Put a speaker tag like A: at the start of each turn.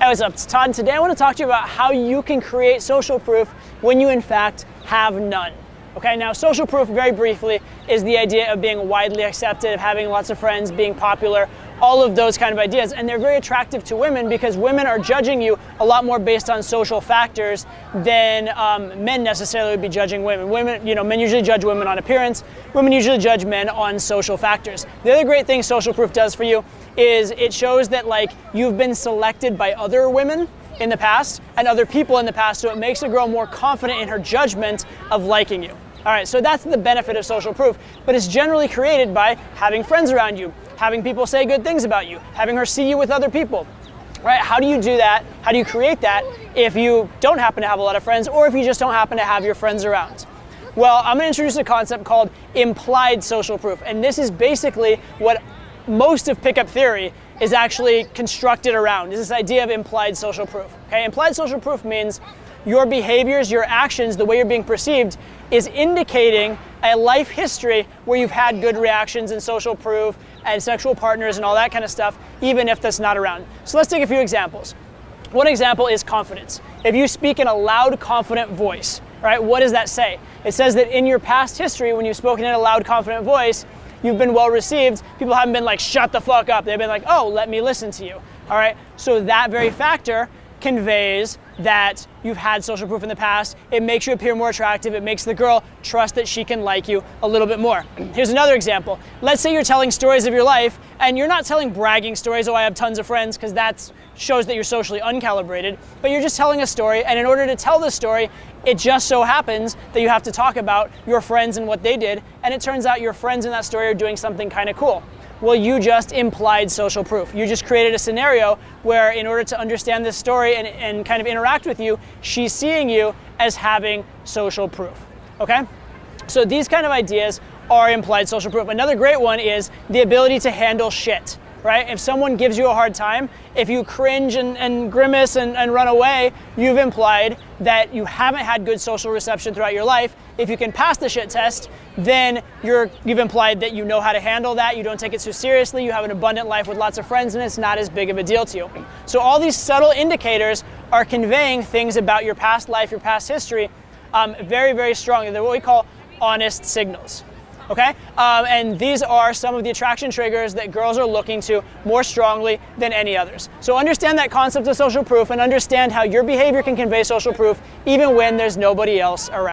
A: Hey, what's up? It's Todd, and today I want to talk to you about how you can create social proof when you in fact have none. Okay, now social proof, very briefly, is the idea of being widely accepted, of having lots of friends, being popular, all of those kind of ideas. And they're very attractive to women because women are judging you a lot more based on social factors than men necessarily would be judging women. Men usually judge women on appearance. Women usually judge men on social factors. The other great thing social proof does for you is it shows that you've been selected by other women in the past and other people in the past, so it makes a girl more confident in her judgment of liking you. All right, so that's the benefit of social proof, but it's generally created by having friends around you, having people say good things about you, having her see you with other people, right? How do you do that? How do you create that if you don't happen to have a lot of friends or if you just don't happen to have your friends around? Well, I'm gonna introduce a concept called implied social proof, and this is basically what most of pickup theory is actually constructed around, is this idea of implied social proof. Okay, implied social proof means your behaviors, your actions, the way you're being perceived is indicating a life history where you've had good reactions and social proof and sexual partners and all that kind of stuff, even if that's not around. So let's take a few examples. One example is confidence. If you speak in a loud, confident voice, right, what does that say? It says that in your past history, when you've spoken in a loud, confident voice, you've been well received. People haven't been like, shut the fuck up. They've been like, oh, let me listen to you. All right, so that very factor conveys that you've had social proof in the past. It makes you appear more attractive. It makes the girl trust that she can like you a little bit more. Here's another example. Let's say you're telling stories of your life and you're not telling bragging stories, oh, I have tons of friends, because that shows that you're socially uncalibrated, but you're just telling a story, and in order to tell the story, it just so happens that you have to talk about your friends and what they did, and it turns out your friends in that story are doing something kind of cool. Well, you just implied social proof. You just created a scenario where in order to understand this story and kind of interact with you, she's seeing you as having social proof, okay? So these kind of ideas are implied social proof. Another great one is the ability to handle shit, right? If someone gives you a hard time, if you cringe and grimace and run away, you've implied that you haven't had good social reception throughout your life. If you can pass the shit test, then you've implied that you know how to handle that, you don't take it so seriously, you have an abundant life with lots of friends, and it's not as big of a deal to you. So all these subtle indicators are conveying things about your past life, your past history, very, very strongly. They're what we call honest signals. Okay, and these are some of the attraction triggers that girls are looking to more strongly than any others. So understand that concept of social proof and understand how your behavior can convey social proof even when there's nobody else around.